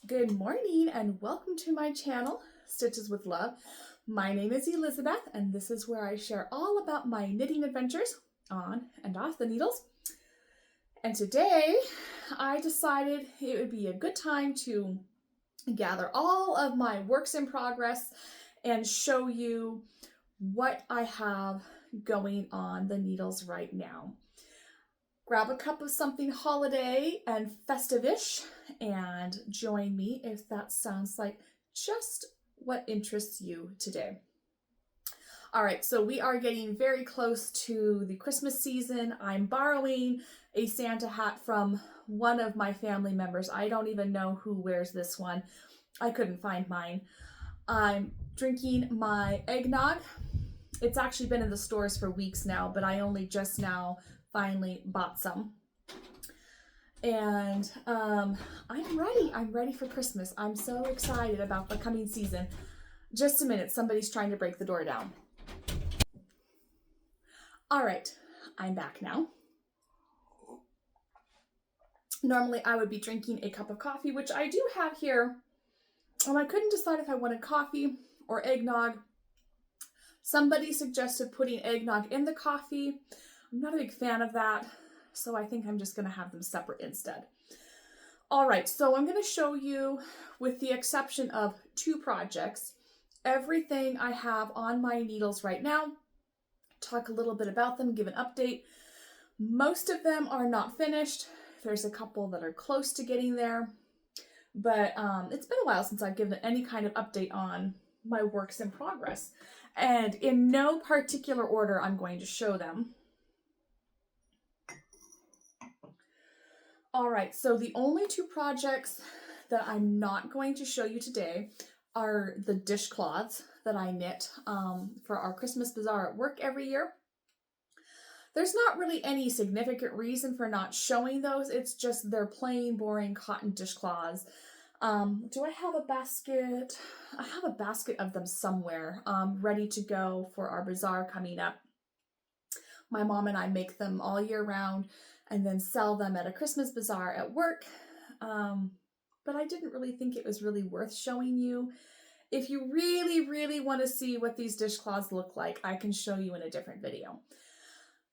Good morning and welcome to my channel, Stitches with Love. My name is Elizabeth and this is where I share all about my knitting adventures on and off the needles. And today I decided it would be a good time to gather all of my works in progress and show you what I have going on the needles right now. Grab a cup of something holiday and festive-ish and join me if that sounds like just what interests you today. All right, so we are getting very close to the Christmas season. I'm borrowing a Santa hat from one of my family members. I don't even know who wears this one. I couldn't find mine. I'm drinking my eggnog. It's actually been in the stores for weeks now, but I only just now finally bought some. And I'm ready for Christmas. I'm so excited about the coming season. Just a minute, somebody's trying to break the door down. All right, I'm back now. Normally I would be drinking a cup of coffee, which I do have here. I couldn't decide if I wanted coffee or eggnog. Somebody suggested putting eggnog in the coffee. I'm not a big fan of that, so I think I'm just going to have them separate instead. All right, so I'm going to show you, with the exception of two projects, everything I have on my needles right now, talk a little bit about them, give an update. Most of them are not finished. There's a couple that are close to getting there, but it's been a while since I've given any kind of update on my works in progress. And in no particular order, I'm going to show them. All right, so the only two projects that I'm not going to show you today are the dishcloths that I knit for our Christmas bazaar at work every year. There's not really any significant reason for not showing those. It's just they're plain, boring cotton dishcloths. Do I have a basket? I have a basket of them somewhere ready to go for our bazaar coming up. My mom and I make them all year round and then sell them at a Christmas bazaar at work. But I didn't really think it was really worth showing you. If you really want to see what these dishcloths look like, I can show you in a different video.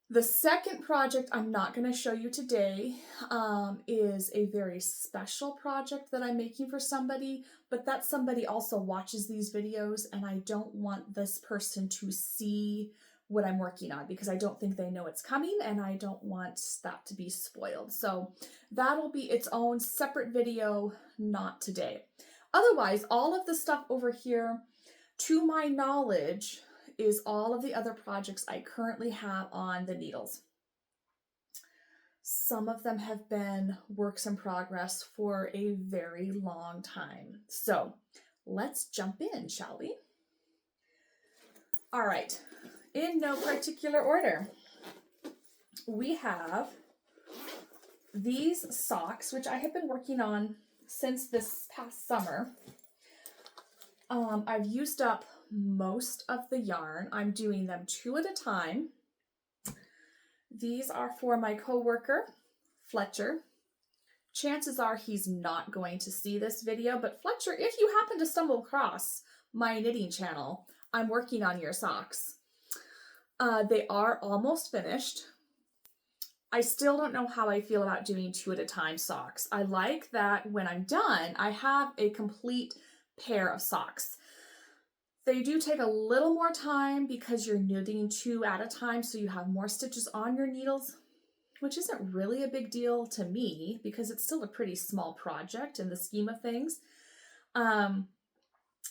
The second project I'm not going to show you today is a very special project that I'm making for somebody, but that somebody also watches these videos and I don't want this person to see what I'm working on because I don't think they know it's coming and I don't want that to be spoiled. So that'll be its own separate video, not today. Otherwise, all of the stuff over here, to my knowledge, is all of the other projects I currently have on the needles. Some of them have been works in progress for a very long time. So let's jump in, shall we? All right, in no particular order, we have these socks, which I have been working on since this past summer. I've used up most of the yarn. I'm doing them two at a time. These are for my coworker, Fletcher. Chances are he's not going to see this video, but Fletcher, if you happen to stumble across my knitting channel, I'm working on your socks. They are almost finished. I still don't know how I feel about doing two at a time socks. I like that when I'm done, I have a complete pair of socks. They do take a little more time because you're knitting two at a time, so you have more stitches on your needles, which isn't really a big deal to me because it's still a pretty small project in the scheme of things.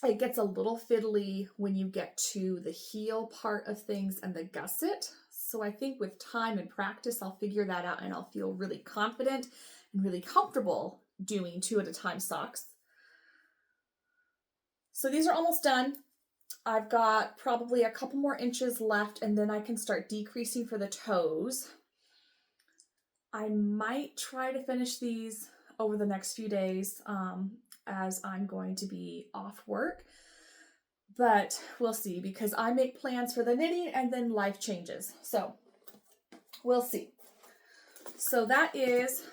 It gets a little fiddly when you get to the heel part of things and the gusset. So I think with time and practice, I'll figure that out and I'll feel really confident and really comfortable doing two at a time socks. So these are almost done. I've got probably a couple more inches left and then I can start decreasing for the toes. I might try to finish these over the next few days as I'm going to be off work, but we'll see because I make plans for the knitting and then life changes. So we'll see. So that is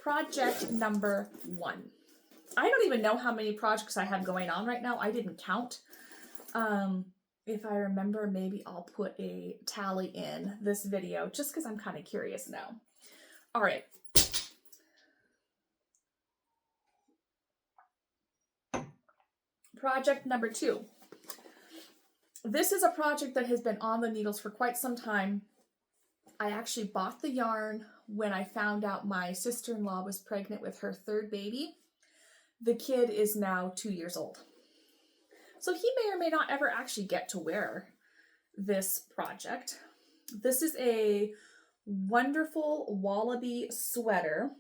project number 1. I don't even know how many projects I have going on right now. I didn't count. If I remember, maybe I'll put a tally in this video just because I'm kind of curious now. All right. Project number 2. This is a project that has been on the needles for quite some time. I actually bought the yarn when I found out my sister-in-law was pregnant with her 3rd baby. The kid is now 2 years old. So he may or may not ever actually get to wear this project. This is a wonderful wallaby sweater.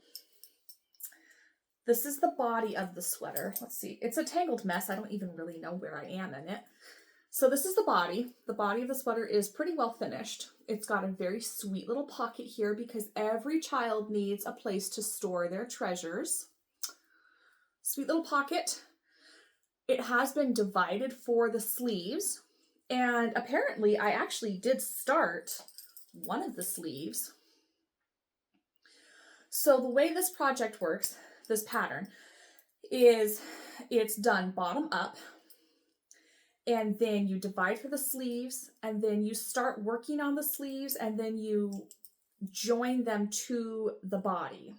This is the body of the sweater. Let's see. It's a tangled mess. I don't even really know where I am in it. So this is the body. The body of the sweater is pretty well finished. It's got a very sweet little pocket here because every child needs a place to store their treasures. Sweet little pocket. It has been divided for the sleeves. And apparently I actually did start one of the sleeves. So the way this project works, this pattern, is it's done bottom up, and then you divide for the sleeves, and then you start working on the sleeves, and then you join them to the body.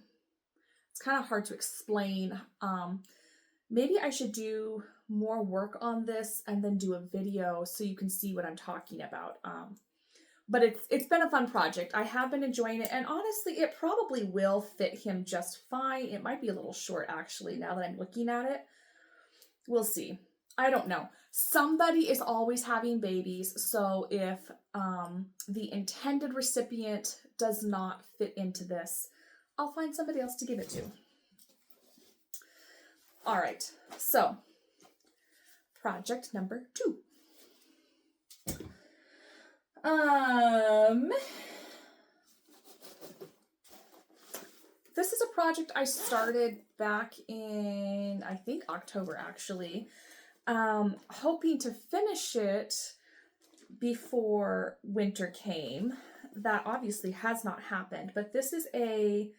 It's kind of hard to explain. Maybe I should do more work on this and then do a video so you can see what I'm talking about. But it's been a fun project. I have been enjoying it, and honestly, it probably will fit him just fine. It might be a little short, actually, now that I'm looking at it. We'll see. I don't know. Somebody is always having babies, so if the intended recipient does not fit into this, I'll find somebody else to give it to. All right, so project number 2. This is a project I started back in, I think, October, actually. Hoping to finish it before winter came. That obviously has not happened, but this is a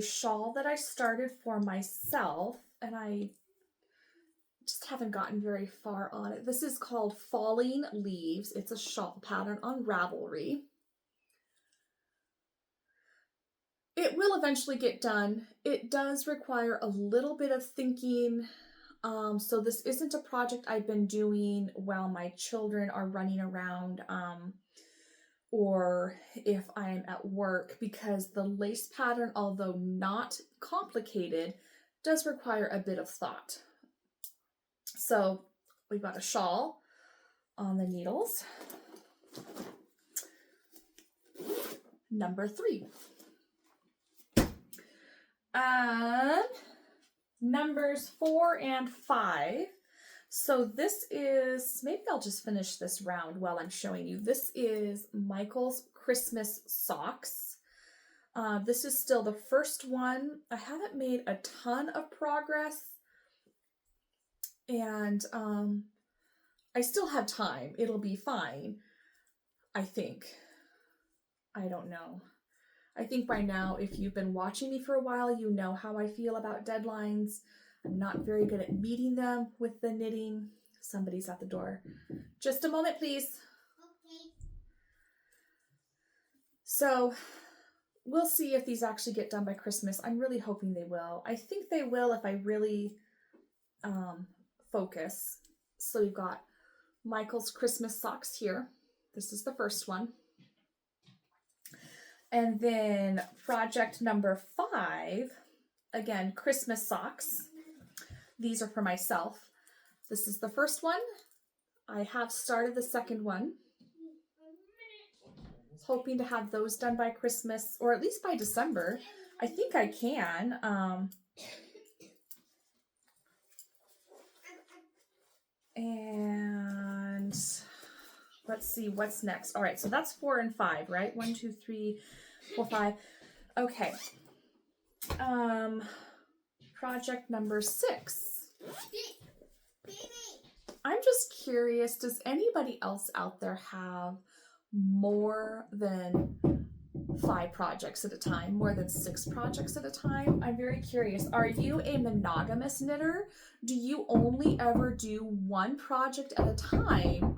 shawl that I started for myself, and I just haven't gotten very far on it. This is called Falling Leaves. It's a shawl pattern on Ravelry. It will eventually get done. It does require a little bit of thinking. So this isn't a project I've been doing while my children are running around, or if I'm at work, because the lace pattern, although not complicated, does require a bit of thought. So we've got a shawl on the needles. Number 3. Numbers 4 and 5. So this is, maybe I'll just finish this round while I'm showing you. This is Michael's Christmas socks. This is still the first one. I haven't made a ton of progress, and I still have time. It'll be fine, I think. I don't know. I think by now, if you've been watching me for a while, you know how I feel about deadlines. I'm not very good at meeting them with the knitting. Somebody's at the door. Just a moment, please. Okay. So we'll see if these actually get done by Christmas. I'm really hoping they will. I think they will if I really focus. So we've got Michael's Christmas socks here. This is the first one. And then project number 5, again, Christmas socks. These are for myself. This is the first one. I have started the second one. Hoping to have those done by Christmas, or at least by December. I think I can. And let's see what's next. All right, so that's 4 and 5, right? 1, 2, 3, 4, 5. Okay. Project number 6. I'm just curious, does anybody else out there have more than 5 projects at a time, more than 6 projects at a time. I'm very curious. Are you a monogamous knitter? Do you only ever do one project at a time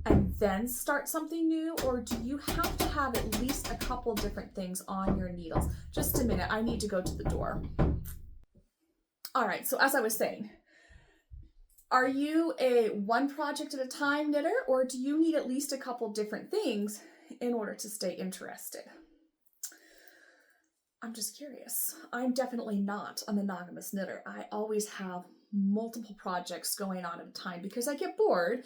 and then start something new? Or do you have to have at least a couple different things on your needles? Just a minute, I need to go to the door. All right, so as I was saying, are you a one project at a time knitter, or do you need at least a couple different things in order to stay interested? I'm just curious. I'm definitely not a monogamous knitter. I always have multiple projects going on at a time because I get bored.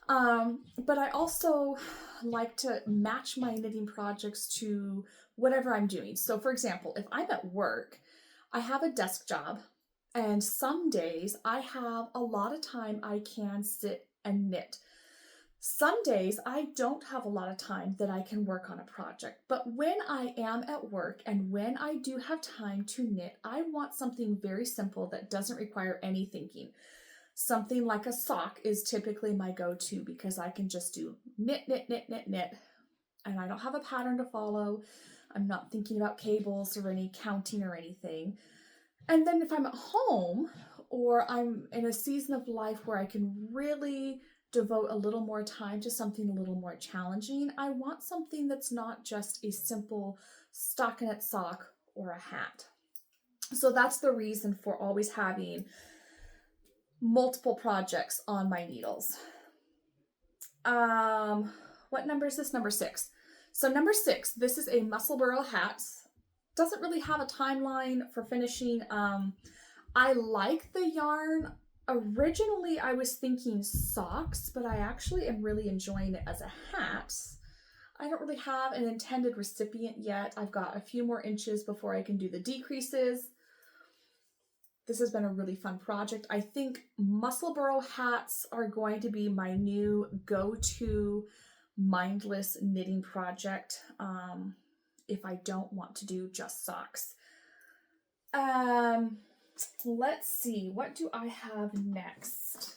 But I also like to match my knitting projects to whatever I'm doing. So for example, if I'm at work, I have a desk job, and some days I have a lot of time I can sit and knit. Some days I don't have a lot of time that I can work on a project, but when I am at work and when I do have time to knit, I want something very simple that doesn't require any thinking. Something like a sock is typically my go-to because I can just do knit, knit, knit, knit, knit, and I don't have a pattern to follow. I'm not thinking about cables or any counting or anything. And then if I'm at home or I'm in a season of life where I can really devote a little more time to something a little more challenging, I want something that's not just a simple stockinette sock or a hat. So that's the reason for always having multiple projects on my needles. What number is this? Number 6. So number 6, this is a Musselburgh hat. Doesn't really have a timeline for finishing. I like the yarn. Originally, I was thinking socks, but I actually am really enjoying it as a hat. I don't really have an intended recipient yet. I've got a few more inches before I can do the decreases. This has been a really fun project. I think Musselburgh hats are going to be my new go-to mindless knitting project if I don't want to do just socks. Let's see, what do I have next?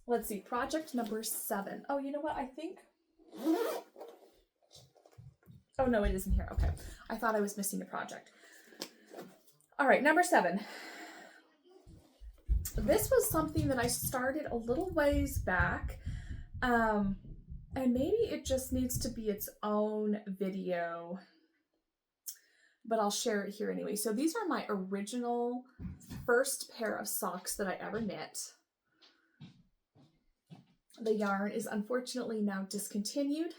Let's see, project number 7. Oh, you know what, I think... Oh, no, it isn't here. Okay. I thought I was missing a project. All right, number 7. This was something that I started a little ways back, and maybe it just needs to be its own video, but I'll share it here anyway. So these are my original first pair of socks that I ever knit. The yarn is unfortunately now discontinued,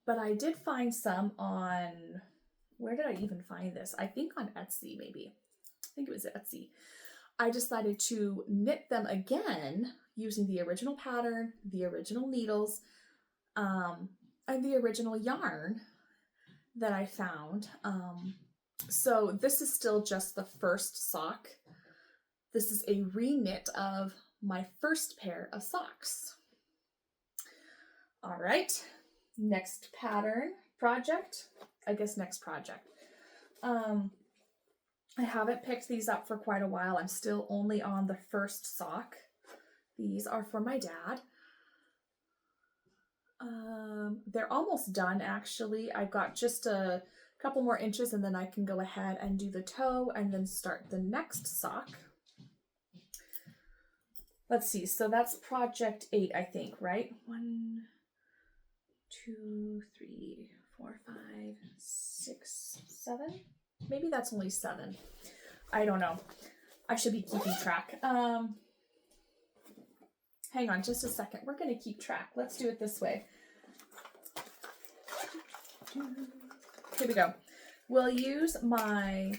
but I did find some on, where did I even find this? I think on Etsy, maybe. I think it was Etsy. I decided to knit them again using the original pattern, the original needles, and the original yarn that I found. So this is still just the first sock. This is a reknit of my first pair of socks. All right, next pattern, project, I guess next project. I haven't picked these up for quite a while. I'm still only on the first sock. These are for my dad. They're almost done actually. I've got just a couple more inches and then I can go ahead and do the toe and then start the next sock. Let's see, so that's project 8, I think, right? 1, 2, 3, 4, 5, 6, 7. Maybe that's only 7. I don't know. I should be keeping track. Hang on just a second. We're going to keep track. Let's do it this way. Here we go. We'll use my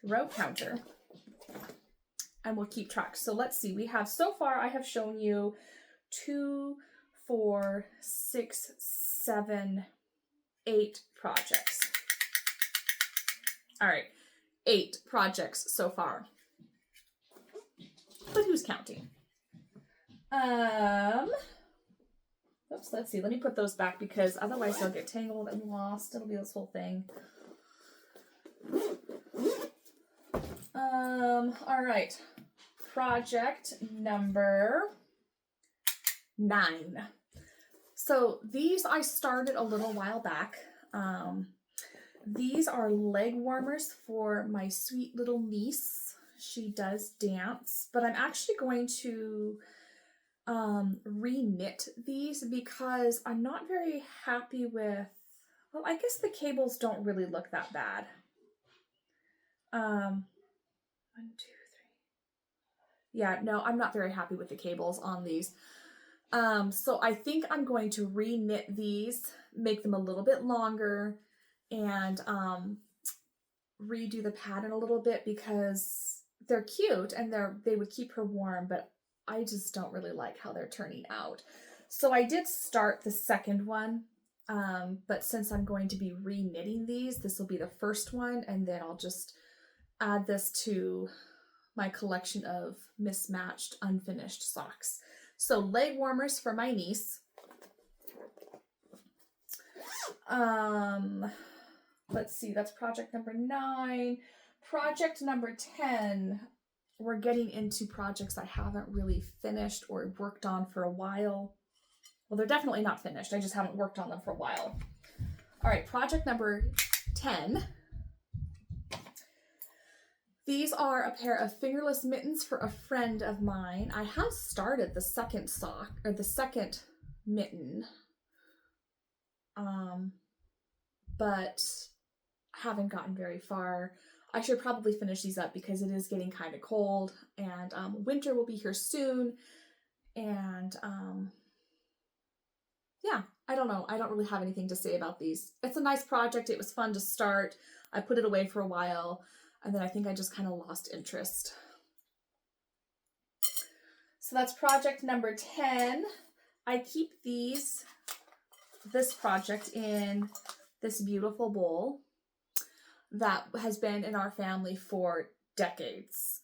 row counter and we'll keep track. So let's see. We have, so far I have shown you 2, 4, 6, 7, 8 projects. All right, 8 projects so far. But who's counting? Oops, let's see. Let me put those back because otherwise they'll get tangled and lost. It'll be this whole thing. All right. Project number 9. So these I started a little while back. These are leg warmers for my sweet little niece. She does dance, but I'm actually going to re-knit these because I'm not very happy with, well, I guess the cables don't really look that bad. 1, 2, 3. Yeah, no, I'm not very happy with the cables on these. So I think I'm going to re-knit these, make them a little bit longer, and redo the pattern a little bit because they're cute and they would keep her warm, but I just don't really like how they're turning out. So I did start the second one, but since I'm going to be re-knitting these, this will be the first one, and then I'll just add this to my collection of mismatched, unfinished socks. So leg warmers for my niece. Let's see, that's project number 9. Project number 10. We're getting into projects I haven't really finished or worked on for a while. Well, they're definitely not finished. I just haven't worked on them for a while. All right, project number 10. These are a pair of fingerless mittens for a friend of mine. I have started the second sock, or the second mitten, but haven't gotten very far. I should probably finish these up because it is getting kind of cold, and winter will be here soon, and yeah, I don't know. I don't really have anything to say about these. It's a nice project. It was fun to start. I put it away for a while, and then I think I just kind of lost interest. So that's project number 10. I keep this project in this beautiful bowl that has been in our family for decades.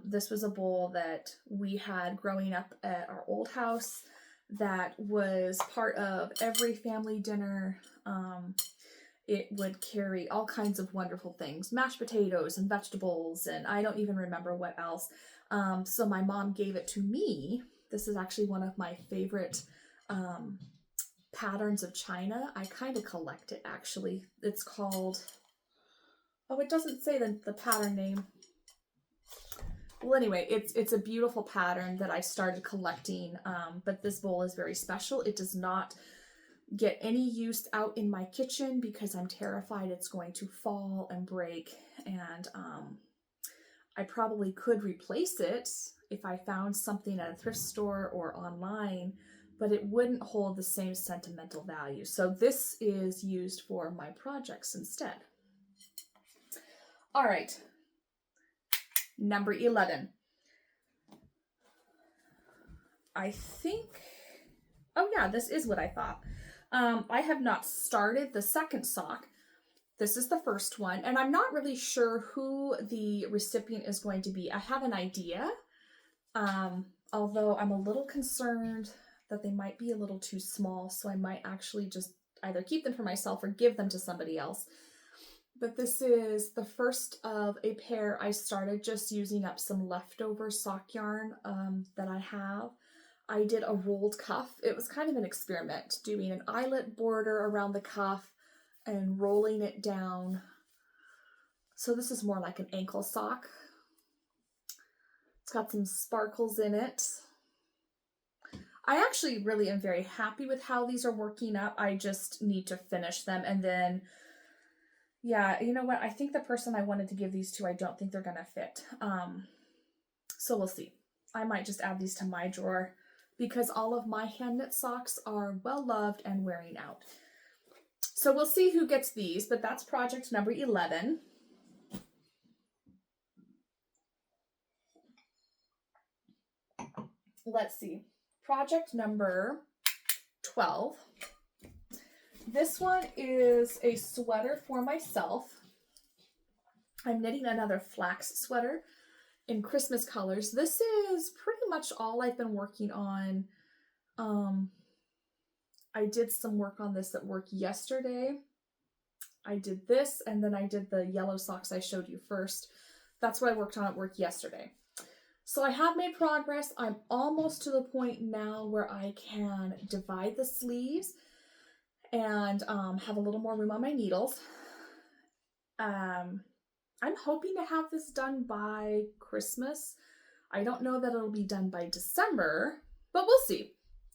This was a bowl that we had growing up at our old house that was part of every family dinner. It would carry all kinds of wonderful things, mashed potatoes and vegetables, and I don't even remember what else. So my mom gave it to me. This is actually one of my favorite patterns of china. I kind of collect it, actually. It's called, oh, it doesn't say the pattern name. Well, anyway, it's a beautiful pattern that I started collecting, but this bowl is very special. It does not get any use out in my kitchen because I'm terrified it's going to fall and break, and I probably could replace it if I found something at a thrift store or online, but it wouldn't hold the same sentimental value. So this is used for my projects instead. All right, number 11. I think, oh yeah, this is what I thought. I have not started the second sock. This is the first one, and I'm not really sure who the recipient is going to be. I have an idea, although I'm a little concerned that they might be a little too small, so I might actually just either keep them for myself or give them to somebody else. But this is the first of a pair I started just using up some leftover sock yarn that I have. I did a rolled cuff. It was kind of an experiment, doing an eyelet border around the cuff and rolling it down. So this is more like an ankle sock. It's got some sparkles in it. I actually really am very happy with how these are working up. I just need to finish them, and then, yeah, you know what? I think the person I wanted to give these to, I don't think they're gonna fit. So we'll see. I might just add these to my drawer because all of my hand knit socks are well loved and wearing out. So we'll see who gets these, but that's project number 11. Let's see. Project number 12. This one is a sweater for myself. I'm knitting another flax sweater in Christmas colors. This is pretty much all I've been working on. I did some work on this at work yesterday. I did this, and then I did the yellow socks I showed you first. That's what I worked on at work yesterday. So I have made progress. I'm almost to the point now where I can divide the sleeves and have a little more room on my needles. I'm hoping to have this done by Christmas. I don't know that it'll be done by December, but we'll see.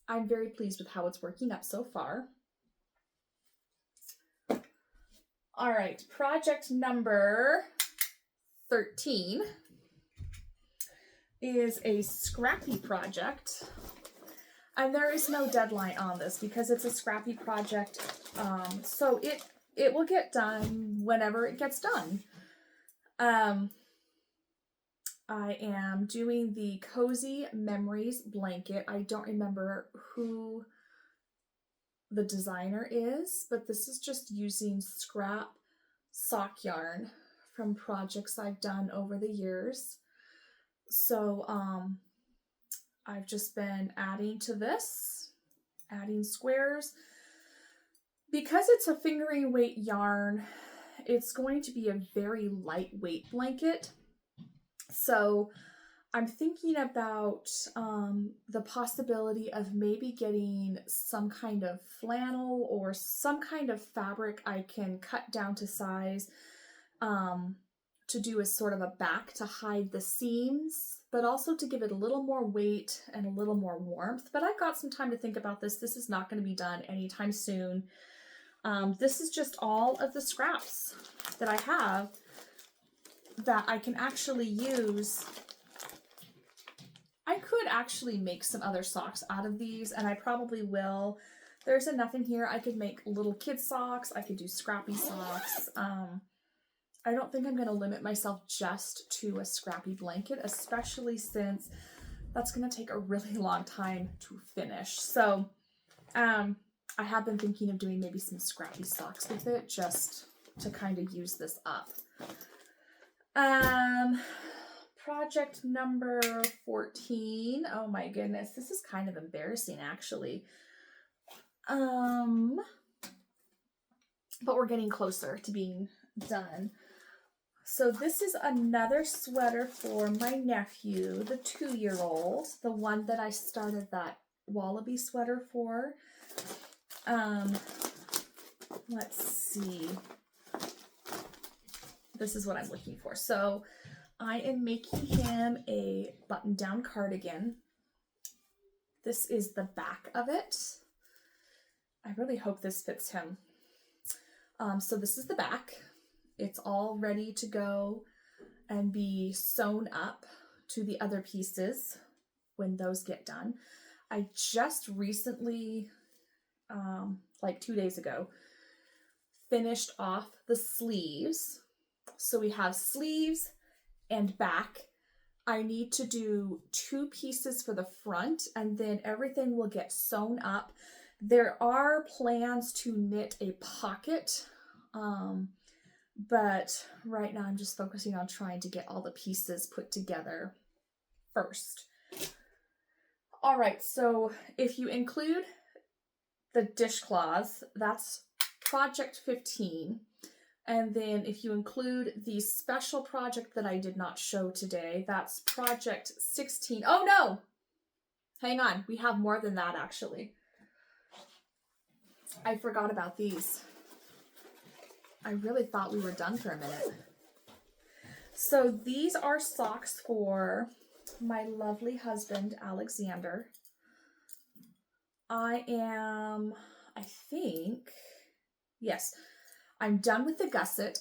I'm very pleased with how it's working up so far. All right, project number 13 is a scrappy project. And there is no deadline on this because it's a scrappy project. So it will get done whenever it gets done. I am doing the Cozy Memories blanket. I don't remember who the designer is, but this is just using scrap sock yarn from projects I've done over the years. So I've just been adding to this, adding squares. Because it's a fingering weight yarn, it's going to be a very lightweight blanket. So I'm thinking about the possibility of maybe getting some kind of flannel or some kind of fabric I can cut down to size to do as sort of a back to hide the seams, but also to give it a little more weight and a little more warmth. But I've got some time to think about this. This is not going to be done anytime soon. This is just all of the scraps that I have that I can actually use. I could actually make some other socks out of these, and I probably will. There's enough in here. I could make little kid socks. I could do scrappy socks. I don't think I'm going to limit myself just to a scrappy blanket, especially since that's going to take a really long time to finish. So I have been thinking of doing maybe some scrappy socks with it just to kind of use this up. Project number 14. Oh my goodness, this is kind of embarrassing actually. But we're getting closer to being done. So this is another sweater for my nephew, the 2-year-old, the one that I started that wallaby sweater for. Let's see. This is what I'm looking for. So I am making him a button-down cardigan. This is the back of it. I really hope this fits him. So this is the back. It's all ready to go and be sewn up to the other pieces when those get done. I just recently, like 2 days ago, finished off the sleeves. So we have sleeves and back. I need to do 2 pieces for the front, and then everything will get sewn up. There are plans to knit a pocket, but right now I'm just focusing on trying to get all the pieces put together first. All right, so if you include the dishcloths, that's project 15. And then if you include the special project that I did not show today, that's project 16. Oh no! Hang on, we have more than that actually. I forgot about these. I really thought we were done for a minute. So these are socks for my lovely husband, Alexander. Yes, I'm done with the gusset.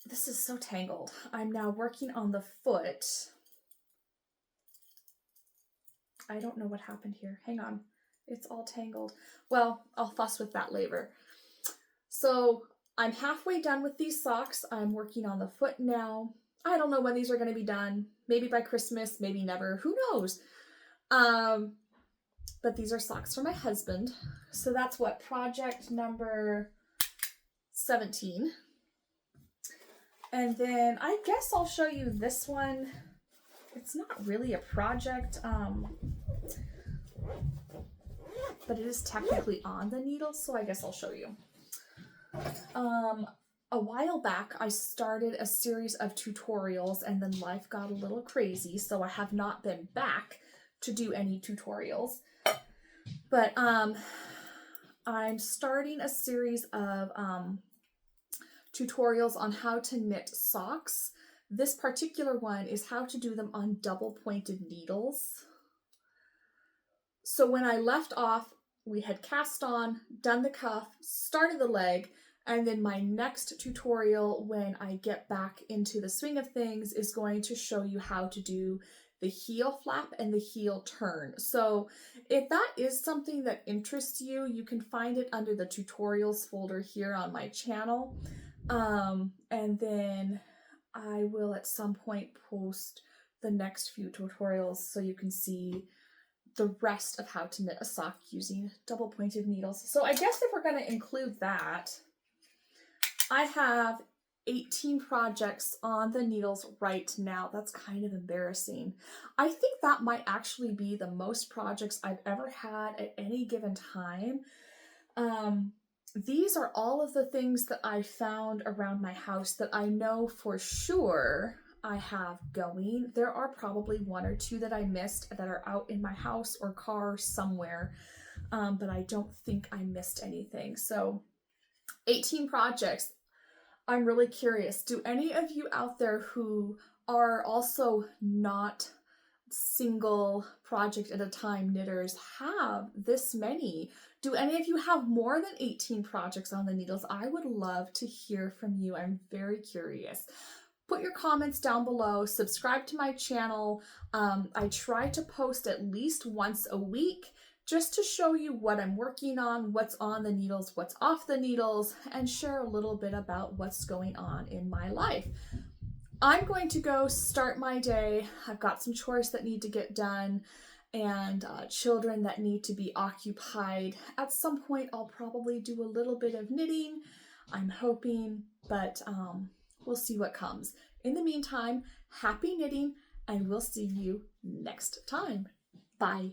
This is so tangled. I'm now working on the foot. I don't know what happened here. Hang on. It's all tangled. Well, I'll fuss with that later. So I'm halfway done with these socks. I'm working on the foot now. I don't know when these are going to be done. Maybe by Christmas, maybe never. Who knows? But these are socks for my husband. So that's what, project number 17. And then I guess I'll show you this one. It's not really a project, but it is technically on the needle, so I guess I'll show you. a while back, I started a series of tutorials and then life got a little crazy, so I have not been back to do any tutorials. But I'm starting a series of tutorials on how to knit socks. This particular one is how to do them on double pointed needles. So when I left off, we had cast on, done the cuff, started the leg, and then my next tutorial when I get back into the swing of things is going to show you how to do the heel flap and the heel turn. So if that is something that interests you, you can find it under the tutorials folder here on my channel. And then I will at some point post the next few tutorials so you can see the rest of how to knit a sock using double pointed needles. So I guess if we're going to include that, I have 18 projects on the needles right now. That's kind of embarrassing. I think that might actually be the most projects I've ever had at any given time. These are all of the things that I found around my house that I know for sure I have going. There are probably one or two that I missed that are out in my house or car somewhere, but I don't think I missed anything. So 18 projects. I'm really curious, do any of you out there who are also not single project at a time knitters have this many? Do any of you have more than 18 projects on the needles? I would love to hear from you. I'm very curious. Put your comments down below, subscribe to my channel. I try to post at least once a week just to show you what I'm working on, what's on the needles, what's off the needles, and share a little bit about what's going on in my life. I'm going to go start my day. I've got some chores that need to get done and children that need to be occupied. At some point, I'll probably do a little bit of knitting, I'm hoping, but we'll see what comes. In the meantime, happy knitting, and we'll see you next time. Bye.